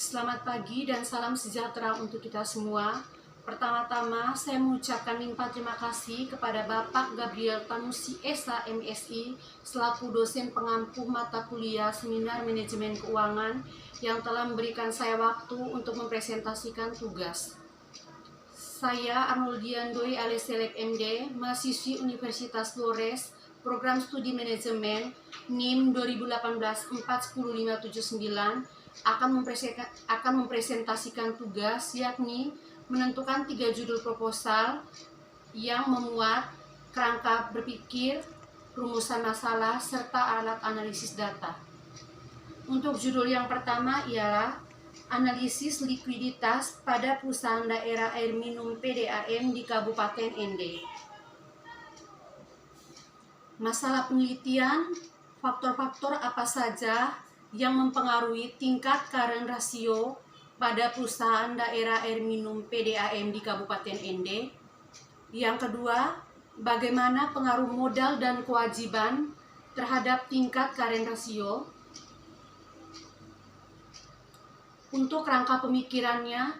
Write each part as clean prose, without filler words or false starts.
Selamat pagi dan salam sejahtera untuk kita semua. Pertama-tama, saya mengucapkan limpah terima kasih kepada Bapak Gabriel Tanusi Esa, MSI, selaku dosen pengampu mata kuliah Seminar Manajemen Keuangan yang telah memberikan saya waktu untuk mempresentasikan tugas. Saya Arnoldian Doi alias Selek MD, mahasiswi Universitas Flores, Program Studi Manajemen, NIM 2018-410-579, akan mempresentasikan tugas, yakni menentukan 3 judul proposal yang memuat kerangka berpikir, rumusan masalah, serta alat analisis data. Untuk judul yang pertama ialah analisis likuiditas pada perusahaan daerah air minum PDAM di Kabupaten Ende. Masalah penelitian, faktor-faktor apa saja yang mempengaruhi tingkat current ratio pada perusahaan daerah air minum PDAM di Kabupaten Ende. Yang kedua, bagaimana pengaruh modal dan kewajiban terhadap tingkat current ratio. Untuk rangka pemikirannya,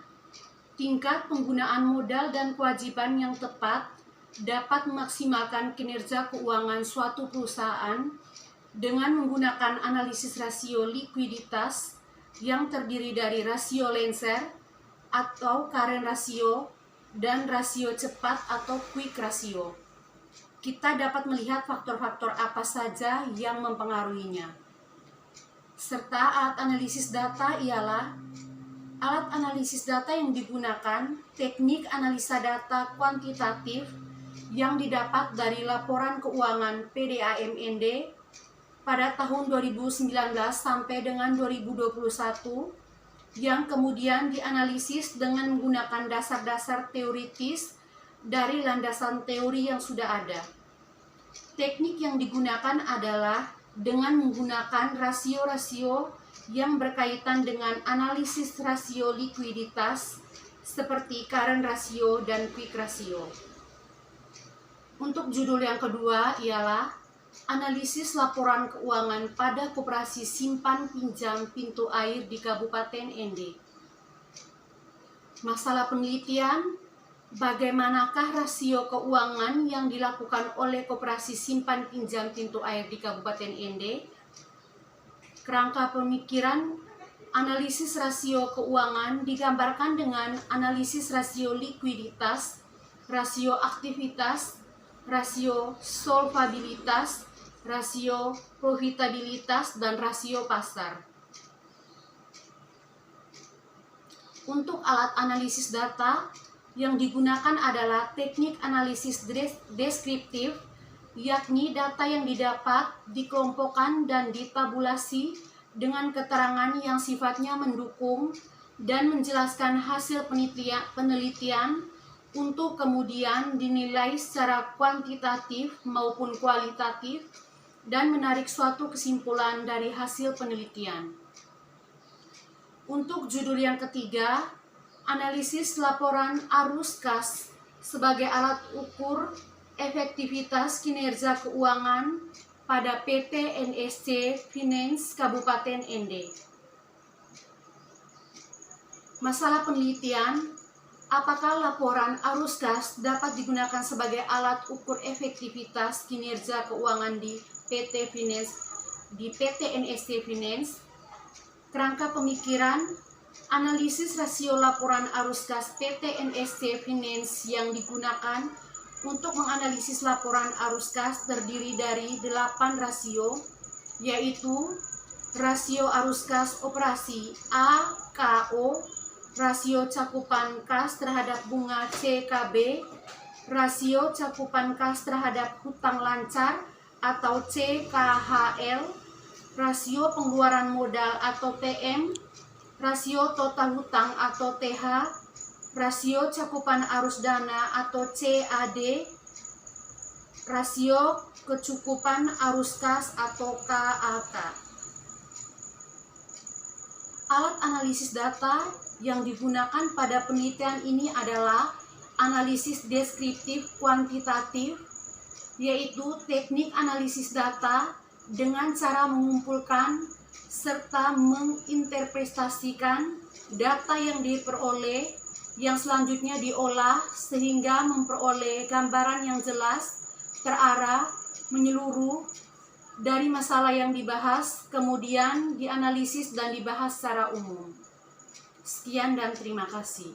tingkat penggunaan modal dan kewajiban yang tepat dapat memaksimalkan kinerja keuangan suatu perusahaan dengan menggunakan analisis rasio likuiditas yang terdiri dari rasio Lenser atau current ratio dan rasio cepat atau quick ratio. Kita dapat melihat faktor-faktor apa saja yang mempengaruhinya. Serta alat analisis data ialah alat analisis data yang digunakan teknik analisa data kuantitatif yang didapat dari laporan keuangan PDAM Ende pada tahun 2019 sampai dengan 2021 yang kemudian dianalisis dengan menggunakan dasar-dasar teoritis dari landasan teori yang sudah ada. Teknik yang digunakan adalah dengan menggunakan rasio-rasio yang berkaitan dengan analisis rasio likuiditas seperti current ratio dan quick ratio. Untuk judul yang kedua ialah analisis laporan keuangan pada koperasi simpan pinjam pintu air di Kabupaten Ende. Masalah penelitian, bagaimanakah rasio keuangan yang dilakukan oleh koperasi simpan pinjam pintu air di Kabupaten Ende? Kerangka pemikiran, analisis rasio keuangan digambarkan dengan analisis rasio likuiditas, rasio aktivitas, rasio solvabilitas, rasio profitabilitas, dan rasio pasar. Untuk alat analisis data yang digunakan adalah teknik analisis deskriptif, yakni data yang didapat dikelompokkan dan ditabulasi dengan keterangan yang sifatnya mendukung dan menjelaskan hasil penelitian untuk kemudian dinilai secara kuantitatif maupun kualitatif dan menarik suatu kesimpulan dari hasil penelitian. Untuk judul yang ketiga, analisis laporan arus kas sebagai alat ukur efektivitas kinerja keuangan pada PT NSC Finance Kabupaten Ende. Masalah penelitian, apakah laporan arus kas dapat digunakan sebagai alat ukur efektivitas kinerja keuangan di PT NSC Finance? Kerangka pemikiran, analisis rasio laporan arus kas PT NSC Finance yang digunakan untuk menganalisis laporan arus kas terdiri dari 8 rasio, yaitu rasio arus kas operasi AKO, rasio cakupan kas terhadap bunga CKB, rasio cakupan kas terhadap hutang lancar atau CKHL, rasio pengeluaran modal atau PM, rasio total hutang atau TH, rasio cakupan arus dana atau CAD, rasio kecukupan arus kas atau KAK. Alat analisis data yang digunakan pada penelitian ini adalah analisis deskriptif kuantitatif, yaitu teknik analisis data dengan cara mengumpulkan serta menginterpretasikan data yang diperoleh, yang selanjutnya diolah sehingga memperoleh gambaran yang jelas, terarah, menyeluruh dari masalah yang dibahas, kemudian dianalisis dan dibahas secara umum. Sekian dan terima kasih.